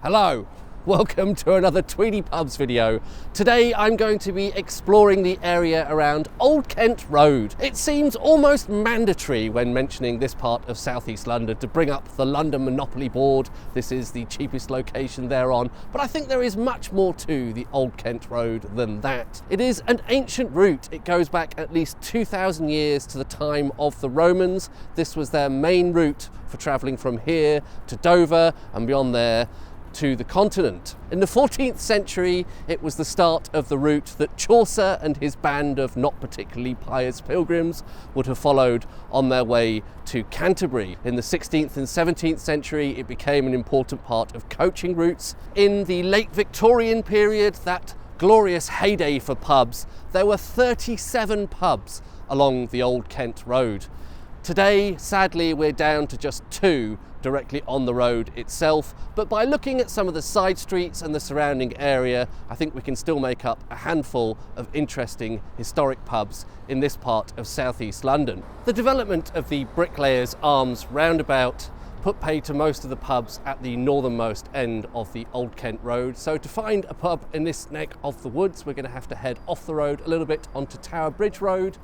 Hello, welcome to another Tweedy Pubs video. Today I'm going to be exploring the area around Old Kent Road. It seems almost mandatory when mentioning this part of South East London to bring up the London Monopoly Board. This is the cheapest location thereon, but I think there is much more to the Old Kent Road than that. It is an ancient route. It goes back at least 2,000 years to the time of the Romans. This was their main route for travelling from here to Dover and beyond there to the continent. In the 14th century, it was the start of the route that Chaucer and his band of not particularly pious pilgrims would have followed on their way to Canterbury. In the 16th and 17th century, it became an important part of coaching routes. In the late Victorian period, that glorious heyday for pubs, there were 37 pubs along the Old Kent Road. Today, sadly, we're down to just 2 directly on the road itself, but by looking at some of the side streets and the surrounding area, I think we can still make up a handful of interesting historic pubs in this part of South East London. The development of the Bricklayers Arms roundabout put pay to most of the pubs at the northernmost end of the Old Kent Road. So to find a pub in this neck of the woods, we're going to have to head off the road a little bit onto Tower Bridge Road.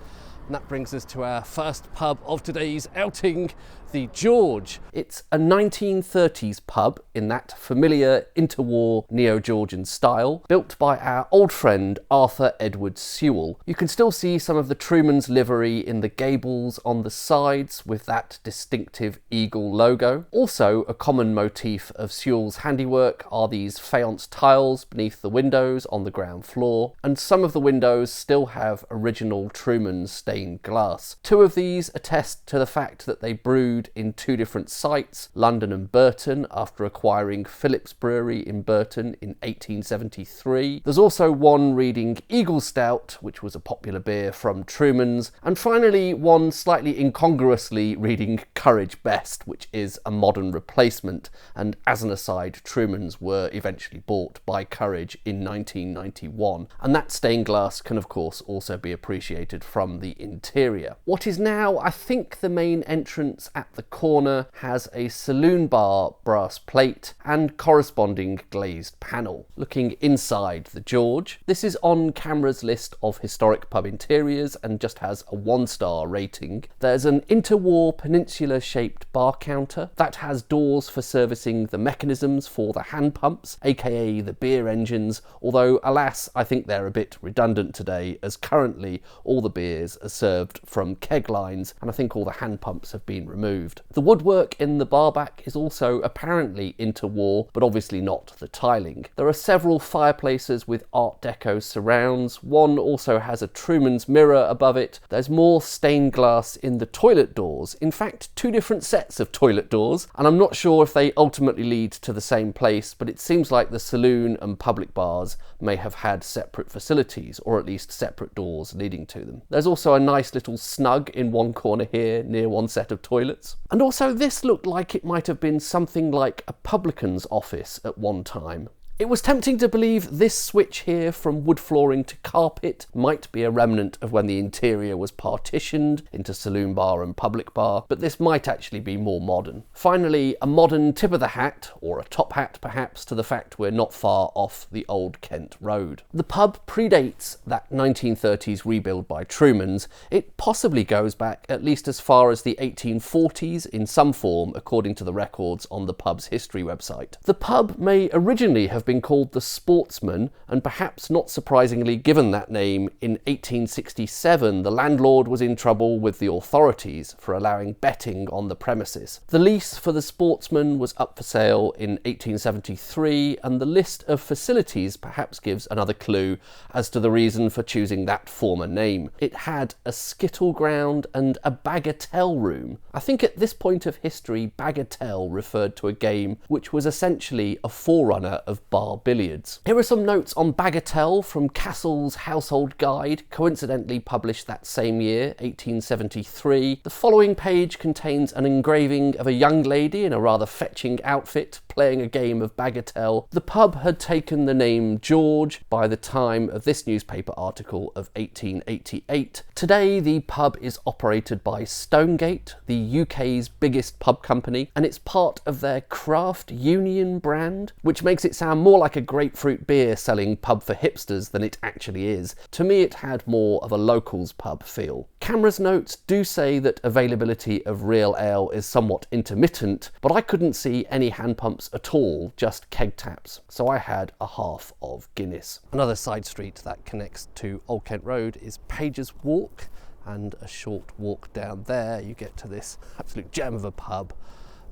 And that brings us to our first pub of today's outing, the George. It's a 1930s pub in that familiar interwar neo-Georgian style, built by our old friend Arthur Edward Sewell. You can still see some of the Truman's livery in the gables on the sides with that distinctive eagle logo. Also, a common motif of Sewell's handiwork are these faience tiles beneath the windows on the ground floor, and some of the windows still have original Truman's stained glass. 2 of these attest to the fact that they brewed in 2 different sites, London and Burton, after acquiring Phillips Brewery in Burton in 1873. There's also one reading Eagle Stout, which was a popular beer from Truman's, and finally one slightly incongruously reading Courage Best, which is a modern replacement, and as an aside, Truman's were eventually bought by Courage in 1991, and that stained glass can of course also be appreciated from the interior. What is now, I think, the main entrance at the corner has a saloon bar brass plate and corresponding glazed panel. Looking inside the George, this is on camera's list of historic pub interiors and just has a 1-star rating. There's an interwar peninsula shaped bar counter that has doors for servicing the mechanisms for the hand pumps, aka the beer engines, although alas I think they're a bit redundant today, as currently all the beers are served from keg lines and I think all the hand pumps have been removed. The woodwork in the bar back is also apparently interwar, but obviously not the tiling. There are several fireplaces with Art Deco surrounds. One also has a Truman's mirror above it. There's more stained glass in the toilet doors. In fact, 2 different sets of toilet doors, and I'm not sure if they ultimately lead to the same place, but it seems like the saloon and public bars may have had separate facilities, or at least separate doors leading to them. There's also a nice little snug in one corner here near one set of toilets. And also this looked like it might have been something like a publican's office at one time. It was tempting to believe this switch here from wood flooring to carpet might be a remnant of when the interior was partitioned into saloon bar and public bar, but this might actually be more modern. Finally, a modern tip of the hat, or a top hat perhaps, to the fact we're not far off the Old Kent Road. The pub predates that 1930s rebuild by Truman's. It possibly goes back at least as far as the 1840s in some form, according to the records on the pub's history website. The pub may originally have been called the Sportsman, and perhaps not surprisingly given that name in 1867 the landlord was in trouble with the authorities for allowing betting on the premises. The lease for the Sportsman was up for sale in 1873, and the list of facilities perhaps gives another clue as to the reason for choosing that former name. It had a skittle ground and a bagatelle room. I think at this point of history, bagatelle referred to a game which was essentially a forerunner of bar billiards. Here are some notes on bagatelle from Cassell's Household Guide, coincidentally published that same year, 1873. The following page contains an engraving of a young lady in a rather fetching outfit playing a game of bagatelle. The pub had taken the name George by the time of this newspaper article of 1888. Today the pub is operated by Stonegate, the UK's biggest pub company, and it's part of their Craft Union brand, which makes it sound more like a grapefruit beer selling pub for hipsters than it actually is. To me it had more of a locals pub feel. Camera's notes do say that availability of real ale is somewhat intermittent, but I couldn't see any hand pumps at all, just keg taps, so I had a half of Guinness. Another side street that connects to Old Kent Road is Page's Walk, and a short walk down there you get to this absolute gem of a pub,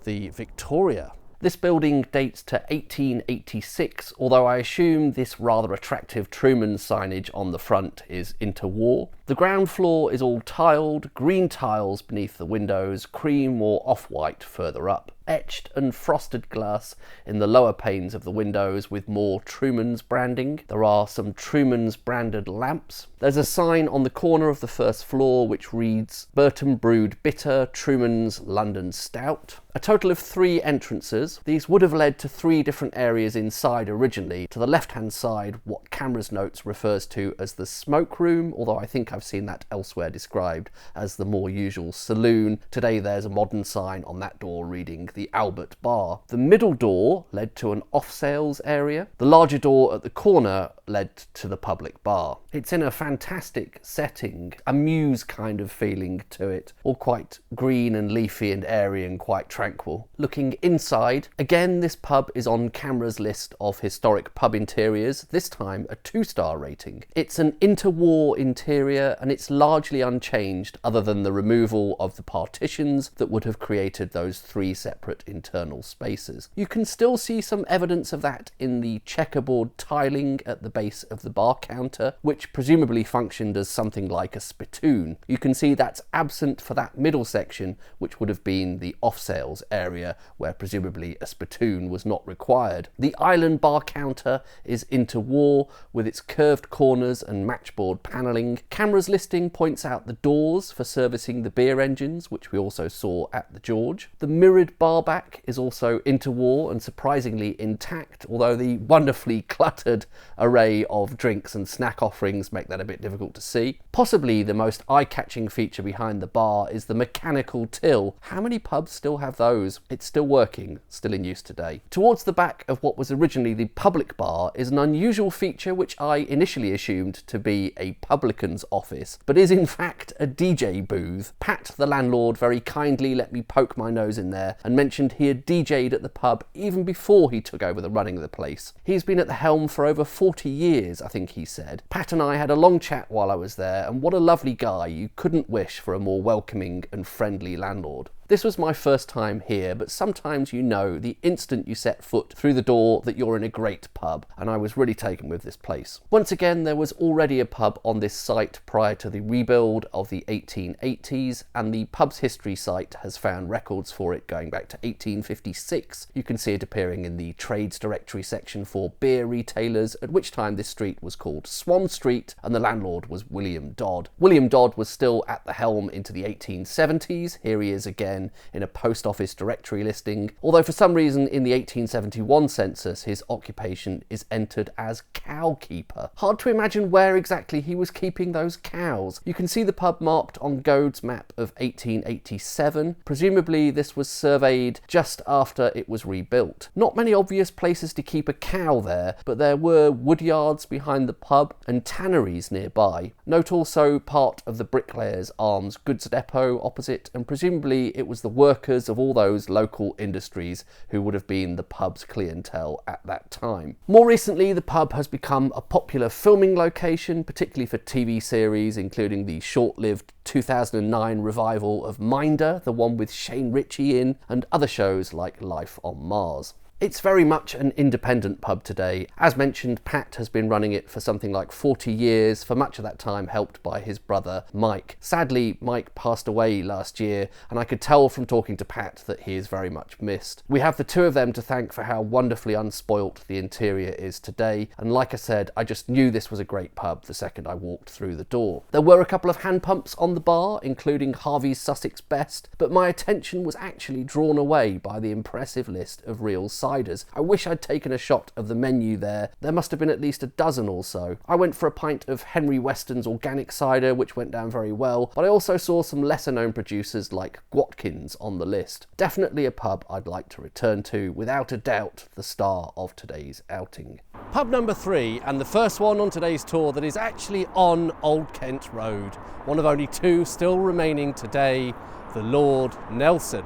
the Victoria. This building dates to 1886, although I assume this rather attractive Truman's signage on the front is interwar. The ground floor is all tiled, green tiles beneath the windows, cream or off-white further up. Etched and frosted glass in the lower panes of the windows with more Truman's branding. There are some Truman's branded lamps. There's a sign on the corner of the first floor which reads Burton Brewed Bitter, Truman's London Stout. A total of 3 entrances. These would have led to 3 different areas inside originally. To the left-hand side, what Camera's notes refers to as the smoke room, although I think I've seen that elsewhere described as the more usual saloon. Today there's a modern sign on that door reading the Albert Bar. The middle door led to an off-sales area. The larger door at the corner led to the public bar. It's in a fantastic setting, a mews kind of feeling to it, all quite green and leafy and airy and quite tranquil. Looking inside, again this pub is on Camera's list of historic pub interiors, this time a 2-star rating. It's an interwar interior and it's largely unchanged other than the removal of the partitions that would have created those 3 separate internal spaces. You can still see some evidence of that in the checkerboard tiling at the base of the bar counter, which presumably functioned as something like a spittoon. You can see that's absent for that middle section, which would have been the off-sales area, where presumably a spittoon was not required. The island bar counter is interwar with its curved corners and matchboard panelling. Camera's listing points out the doors for servicing the beer engines, which we also saw at the George. The mirrored bar back is also interwar and surprisingly intact, although the wonderfully cluttered array of drinks and snack offerings make that a bit difficult to see. Possibly the most eye-catching feature behind the bar is the mechanical till. How many pubs still have those? It's still working, still in use today. Towards the back of what was originally the public bar is an unusual feature which I initially assumed to be a publican's office, but is in fact a DJ booth. Pat, the landlord, very kindly let me poke my nose in there and mentioned he had DJ'd at the pub even before he took over the running of the place. He's been at the helm for over 40 years, I think he said. Pat and I had a long chat while I was there, and what a lovely guy. You couldn't wish for a more welcoming and friendly landlord. This was my first time here, but sometimes you know the instant you set foot through the door that you're in a great pub, and I was really taken with this place. Once again, there was already a pub on this site prior to the rebuild of the 1880s, and the pub's history site has found records for it going back to 1856. You can see it appearing in the trades directory section for beer retailers, at which time this street was called Swan Street, and the landlord was William Dodd. William Dodd was still at the helm into the 1870s. Here he is again in a post office directory listing, although for some reason in the 1871 census his occupation is entered as cowkeeper. Hard to imagine where exactly he was keeping those cows. You can see the pub marked on Goad's map of 1887. Presumably this was surveyed just after it was rebuilt. Not many obvious places to keep a cow there, but there were woodyards behind the pub and tanneries nearby. Note also part of the Bricklayers Arms goods depot opposite, and presumably it was the workers of all those local industries who would have been the pub's clientele at that time. More recently, the pub has become a popular filming location, particularly for TV series, including the short-lived 2009 revival of Minder, the one with Shane Ritchie in, and other shows like Life on Mars. It's very much an independent pub today. As mentioned, Pat has been running it for something like 40 years, for much of that time helped by his brother Mike. Sadly, Mike passed away last year, and I could tell from talking to Pat that he is very much missed. We have the two of them to thank for how wonderfully unspoilt the interior is today, and like I said, I just knew this was a great pub the second I walked through the door. There were a couple of hand pumps on the bar, including Harvey's Sussex Best, but my attention was actually drawn away by the impressive list of real ciders. I wish I'd taken a shot of the menu there. There must have been at least a dozen or so. I went for a pint of Henry Weston's organic cider, which went down very well, but I also saw some lesser known producers like Watkins on the list. Definitely a pub I'd like to return to, without a doubt the star of today's outing. Pub number 3, and the first one on today's tour that is actually on Old Kent Road. One of only two still remaining today, the Lord Nelson.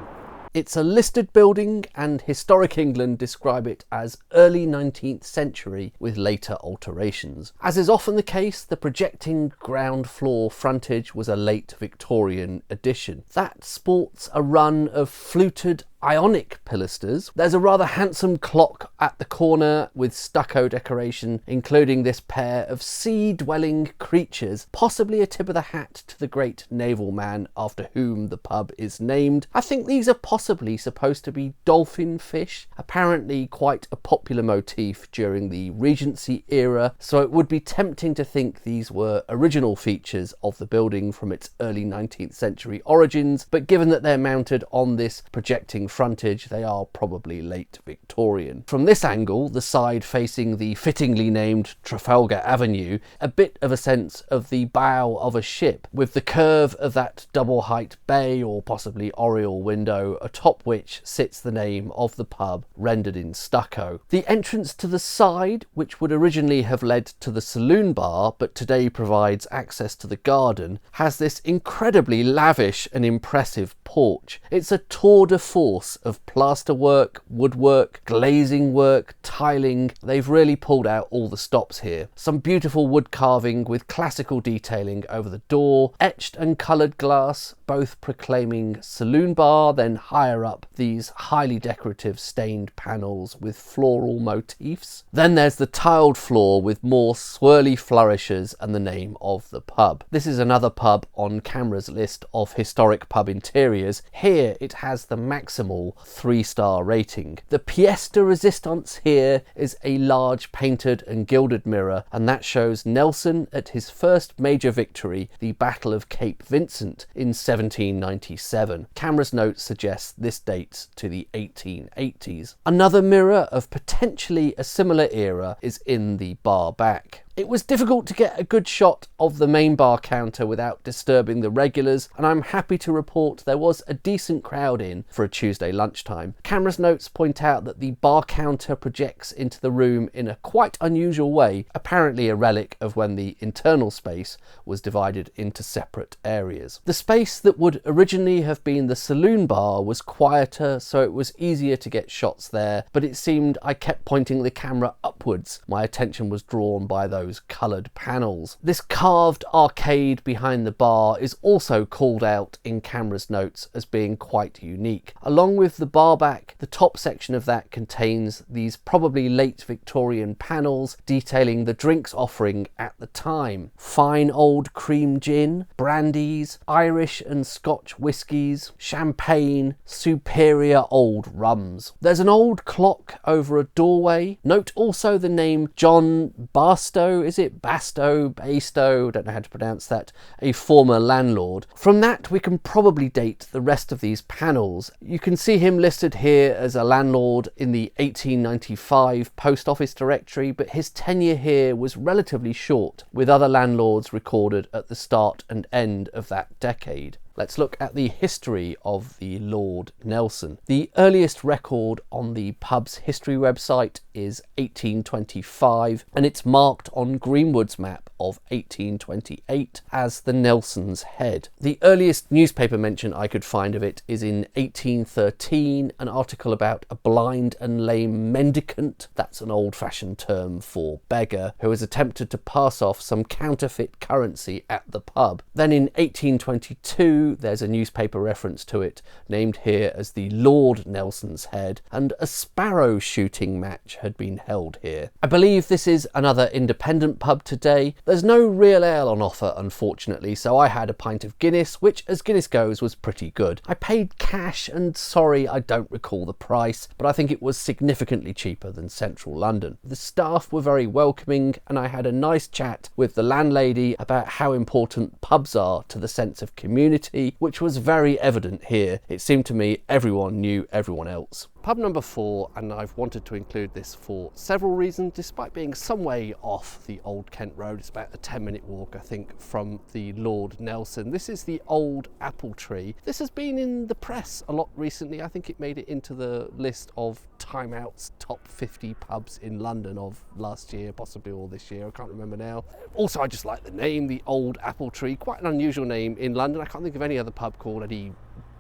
It's a listed building, and Historic England describe it as early 19th century with later alterations. As is often the case, the projecting ground floor frontage was a late Victorian addition. That sports a run of fluted Ionic pilasters. There's a rather handsome clock at the corner with stucco decoration, including this pair of sea-dwelling creatures, possibly a tip of the hat to the great naval man after whom the pub is named. I think these are possibly supposed to be dolphin fish, apparently quite a popular motif during the Regency era, so it would be tempting to think these were original features of the building from its early 19th century origins, but given that they're mounted on this projecting frontage, they are probably late Victorian. From this angle, the side facing the fittingly named Trafalgar Avenue, a bit of a sense of the bow of a ship, with the curve of that double height bay or possibly oriel window, atop which sits the name of the pub rendered in stucco. The entrance to the side, which would originally have led to the saloon bar but today provides access to the garden, has this incredibly lavish and impressive porch. It's a tour de force of plasterwork, woodwork, glazing work, tiling. They've really pulled out all the stops here. Some beautiful wood carving with classical detailing over the door, etched and coloured glass, both proclaiming saloon bar, then higher up these highly decorative stained panels with floral motifs. Then there's the tiled floor with more swirly flourishes and the name of the pub. This is another pub on camera's list of historic pub interiors. Here it has the maximal 3-star rating. The pièce de résistance here is a large painted and gilded mirror, and that shows Nelson at his first major victory, the Battle of Cape Vincent in 1797. Camera's notes suggest this dates to the 1880s. Another mirror of potentially a similar era is in the bar back. It was difficult to get a good shot of the main bar counter without disturbing the regulars, and I'm happy to report there was a decent crowd in for a Tuesday lunchtime. Camera's notes point out that the bar counter projects into the room in a quite unusual way, apparently a relic of when the internal space was divided into separate areas. The space that would originally have been the saloon bar was quieter, so it was easier to get shots there, but it seemed I kept pointing the camera upwards. My attention was drawn by those coloured panels. This carved arcade behind the bar is also called out in camera's notes as being quite unique. Along with the bar back, the top section of that contains these probably late Victorian panels detailing the drinks offering at the time. Fine old cream gin, brandies, Irish and Scotch whiskies, champagne, superior old rums. There's an old clock over a doorway. Note also the name John Barstow, is it? Bastow, don't know how to pronounce that, a former landlord. From that we can probably date the rest of these panels. You can see him listed here as a landlord in the 1895 post office directory, but his tenure here was relatively short, with other landlords recorded at the start and end of that decade. Let's look at the history of the Lord Nelson. The earliest record on the pub's history website is 1825, and it's marked on Greenwood's map of 1828 as the Nelson's Head. The earliest newspaper mention I could find of it is in 1813, an article about a blind and lame mendicant, that's an old-fashioned term for beggar, who has attempted to pass off some counterfeit currency at the pub. Then in 1822, 2, there's a newspaper reference to it, named here as the Lord Nelson's Head, and a sparrow shooting match had been held here. I believe this is another independent pub today. There's no real ale on offer, unfortunately, so I had a pint of Guinness, which as Guinness goes was pretty good. I paid cash, and sorry I don't recall the price, but I think it was significantly cheaper than central London. The staff were very welcoming, and I had a nice chat with the landlady about how important pubs are to the sense of community, which was very evident here. It seemed to me everyone knew everyone else. Pub number 4, and I've wanted to include this for several reasons, despite being some way off the Old Kent Road. It's about a 10-minute walk, I think, from the Lord Nelson. This is the Old Apple Tree. This has been in the press a lot recently. I think it made it into the list of Time Out's top 50 pubs in London of last year, possibly or this year, I can't remember now. Also, I just like the name, the Old Apple Tree. Quite an unusual name in London. I can't think of any other pub called any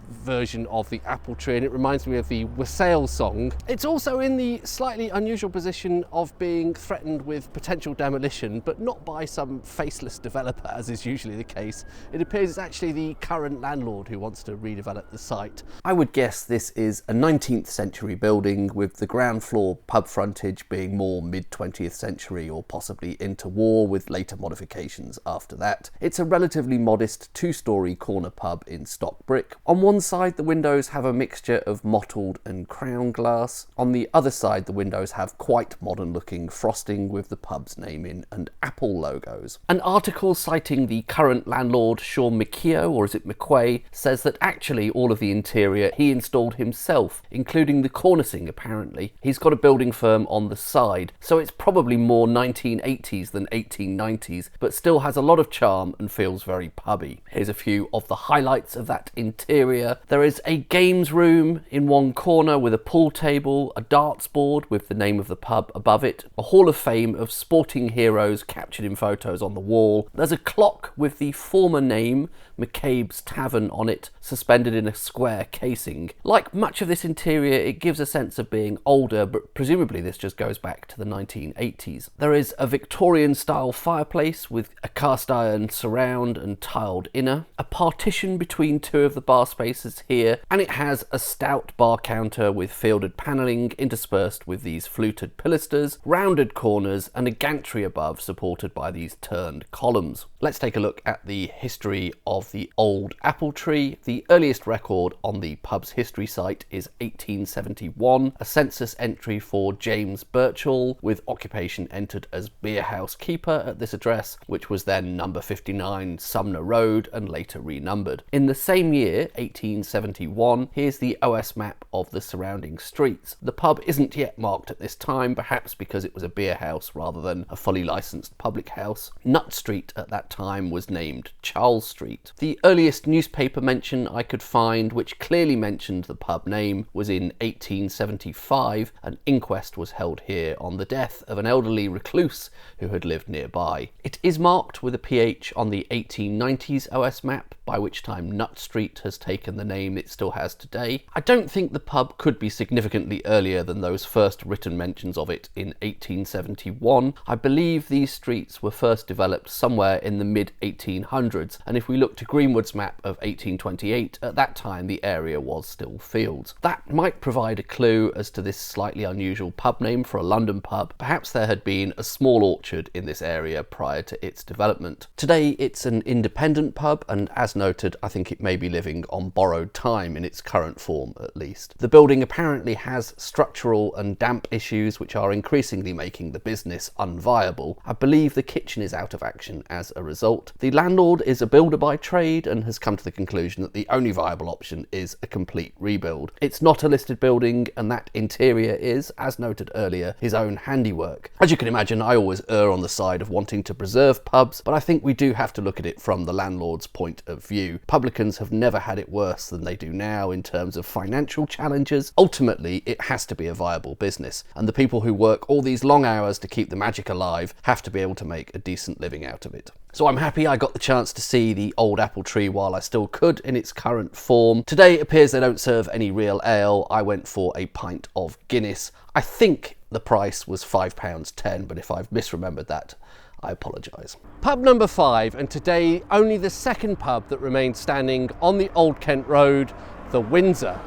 version of the apple tree, and it reminds me of the Wassail song. It's also in the slightly unusual position of being threatened with potential demolition, but not by some faceless developer, as is usually the case. It appears it's actually the current landlord who wants to redevelop the site. I would guess this is a 19th century building, with the ground floor pub frontage being more mid-20th century or possibly interwar, with later modifications after that. It's a relatively modest 2-storey corner pub in stock brick. On one side the windows have a mixture of mottled and crown glass. On the other side the windows have quite modern looking frosting with the pub's name in and Apple logos. An article citing the current landlord Sean McKeough, or is it McQuay, says that actually all of the interior he installed himself, including the cornicing apparently. He's got a building firm on the side, so it's probably more 1980s than 1890s, but still has a lot of charm and feels very pubby. Here's a few of the highlights of that interior. There is a games room in one corner with a pool table, a darts board with the name of the pub above it, a hall of fame of sporting heroes captured in photos on the wall. There's a clock with the former name, McCabe's Tavern, on it, suspended in a square casing. Like much of this interior, it gives a sense of being older, but presumably this just goes back to the 1980s. There is a Victorian style fireplace with a cast iron surround and tiled inner, a partition between 2 of the bar spaces here, and it has a stout bar counter with fielded panelling interspersed with these fluted pilasters, rounded corners, and a gantry above supported by these turned columns. Let's take a look at the history of the Old Apple Tree. The earliest record on the pub's history site is 1871, a census entry for James Birchall, with occupation entered as beerhouse keeper at this address, which was then number 59 Sumner Road and later renumbered. In the same year, 1871, here's the OS map of the surrounding streets. The pub isn't yet marked at this time, perhaps because it was a beer house rather than a fully licensed public house. Nut Street at that time was named Charles Street. The earliest newspaper mention I could find, which clearly mentioned the pub name, was in 1875. An inquest was held here on the death of an elderly recluse who had lived nearby. It is marked with a PH on the 1890s OS map, by which time Nut Street has taken the name it still has today. I don't think the pub could be significantly earlier than those first written mentions of it in 1871. I believe these streets were first developed somewhere in the mid-1800s, and if we look to Greenwood's map of 1828, at that time the area was still fields. That might provide a clue as to this slightly unusual pub name for a London pub. Perhaps there had been a small orchard in this area prior to its development. Today it's an independent pub, and as noted, I think it may be living on borrowed time in its current form at least. The building apparently has structural and damp issues which are increasingly making the business unviable. I believe the kitchen is out of action as a result. The landlord is a builder by trade and has come to the conclusion that the only viable option is a complete rebuild. It's not a listed building, and that interior is, as noted earlier, his own handiwork. As you can imagine, I always err on the side of wanting to preserve pubs, but I think we do have to look at it from the landlord's point of view. Publicans have never had it worse than they do now in terms of financial challenges. Ultimately, it has to be a viable business, and the people who work all these long hours to keep the magic alive have to be able to make a decent living out of it. So I'm happy I got the chance to see the Old Apple Tree while I still could in its current form. Today it appears they don't serve any real ale. I went for a pint of Guinness. I think the price was £5.10, but if I've misremembered that, I apologise. Pub number 5, and today only the second pub that remains standing on the Old Kent Road, the Windsor.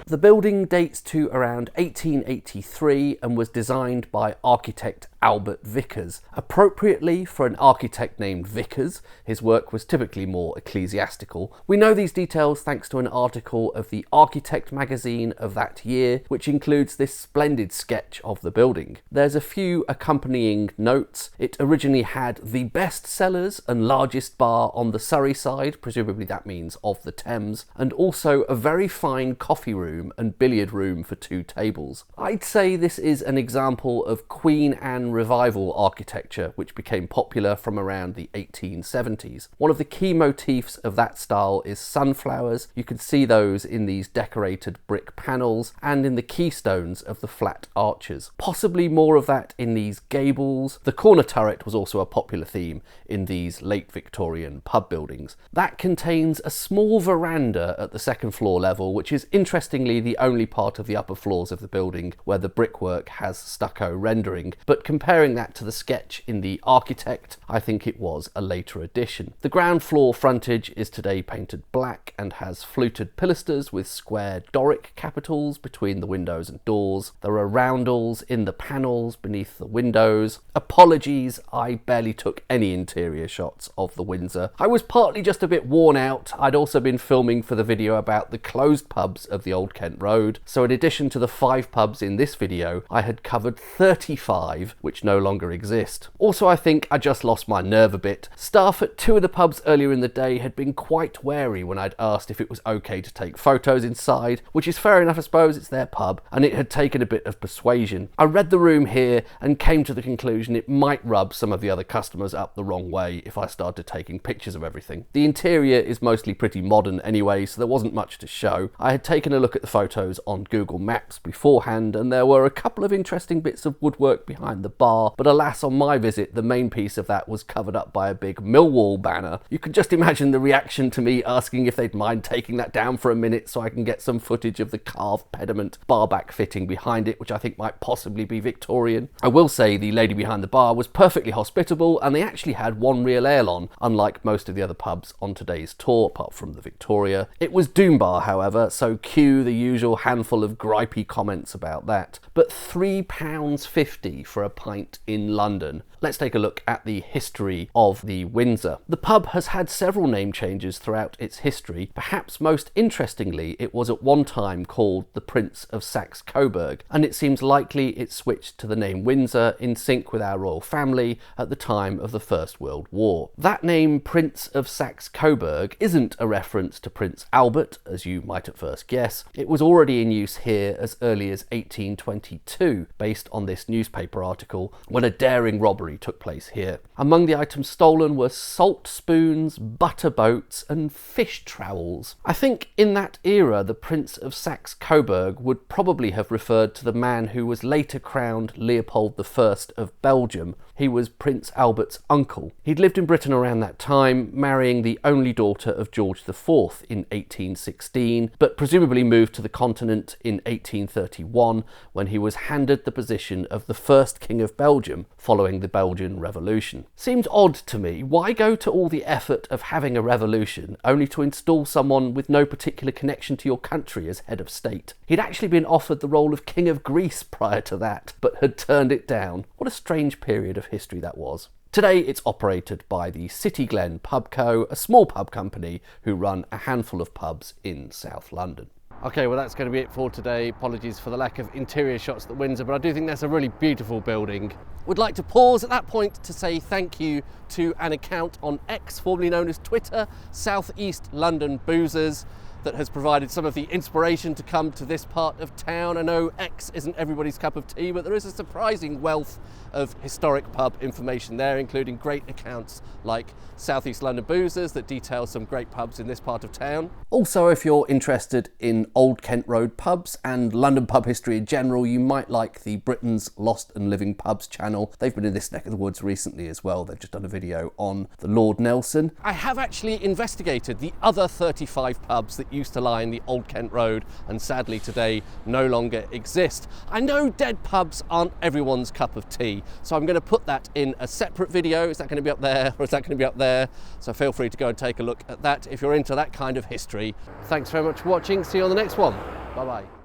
The building dates to around 1883 and was designed by architect Albert Vickers. Appropriately for an architect named Vickers, his work was typically more ecclesiastical. We know these details thanks to an article of the Architect magazine of that year, which includes this splendid sketch of the building. There's a few accompanying notes. It originally had the best cellars and largest bar on the Surrey side, presumably that means of the Thames, and also a very fine coffee room and billiard room for 2 tables. I'd say this is an example of Queen Anne revival architecture, which became popular from around the 1870s. One of the key motifs of that style is sunflowers. You can see those in these decorated brick panels and in the keystones of the flat arches. Possibly more of that in these gables. The corner turret was also a popular theme in these late Victorian pub buildings. That contains a small veranda at the second floor level, which is interestingly the only part of the upper floors of the building where the brickwork has stucco rendering, but comparing that to the sketch in the Architect, I think it was a later addition. The ground floor frontage is today painted black and has fluted pilasters with square Doric capitals between the windows and doors. There are roundels in the panels beneath the windows. Apologies, I barely took any interior shots of the Windsor. I was partly just a bit worn out. I'd also been filming for the video about the closed pubs of the Old Kent Road, so in addition to the 5 pubs in this video, I had covered 35 which no longer exist. Also, I think I just lost my nerve a bit. Staff at 2 of the pubs earlier in the day had been quite wary when I'd asked if it was okay to take photos inside, which is fair enough, I suppose, it's their pub, and it had taken a bit of persuasion. I read the room here and came to the conclusion it might rub some of the other customers up the wrong way if I started taking pictures of everything. The interior is mostly pretty modern anyway, so there wasn't much to show. I had taken a look at the photos on Google Maps beforehand, and there were a couple of interesting bits of woodwork behind the bar, but alas, on my visit, the main piece of that was covered up by a big Millwall banner. You can just imagine the reaction to me asking if they'd mind taking that down for a minute so I can get some footage of the carved pediment bar-back fitting behind it, which I think might possibly be Victorian. I will say the lady behind the bar was perfectly hospitable, and they actually had 1 real ale on, unlike most of the other pubs on today's tour, apart from the Victoria. It was Doom Bar, however, so cue the usual handful of gripey comments about that. But £3.50 for a pint in London. Let's take a look at the history of the Windsor. The pub has had several name changes throughout its history. Perhaps most interestingly, it was at one time called the Prince of Saxe Coburg, and it seems likely it switched to the name Windsor in sync with our royal family at the time of the First World War. That name, Prince of Saxe Coburg, isn't a reference to Prince Albert, as you might at first guess. It was already in use here as early as 1822, based on this newspaper article, when a daring robbery took place here. Among the items stolen were salt spoons, butter boats and fish trowels. I think in that era the Prince of Saxe Coburg would probably have referred to the man who was later crowned Leopold I of Belgium. He was Prince Albert's uncle. He'd lived in Britain around that time, marrying the only daughter of George IV in 1816, but presumably moved to the continent in 1831 when he was handed the position of the first King of Belgium following the Belgian Revolution. Seemed odd to me. Why go to all the effort of having a revolution only to install someone with no particular connection to your country as head of state? He'd actually been offered the role of King of Greece prior to that, but had turned it down. What a strange period of history that was. Today it's operated by the City Glen Pub Co, a small pub company who run a handful of pubs in South London. Okay, well that's going to be it for today. Apologies for the lack of interior shots at Windsor, but I do think that's a really beautiful building. Would like to pause at that point to say thank you to an account on X, formerly known as Twitter, South East London Boozers, that has provided some of the inspiration to come to this part of town. I know X isn't everybody's cup of tea, but there is a surprising wealth of historic pub information there, including great accounts like South East London Boozers that detail some great pubs in this part of town. Also, if you're interested in Old Kent Road pubs and London pub history in general, you might like the Britain's Lost and Living Pubs channel. They've been in this neck of the woods recently as well. They've just done a video on the Lord Nelson. I have actually investigated the other 35 pubs that that used to line the Old Kent Road and sadly today no longer exist. I know dead pubs aren't everyone's cup of tea, so I'm going to put that in a separate video. Is that going to be up there or is that going to be up there? So feel free to go and take a look at that if you're into that kind of history. Thanks very much for watching. See you on the next one. Bye bye.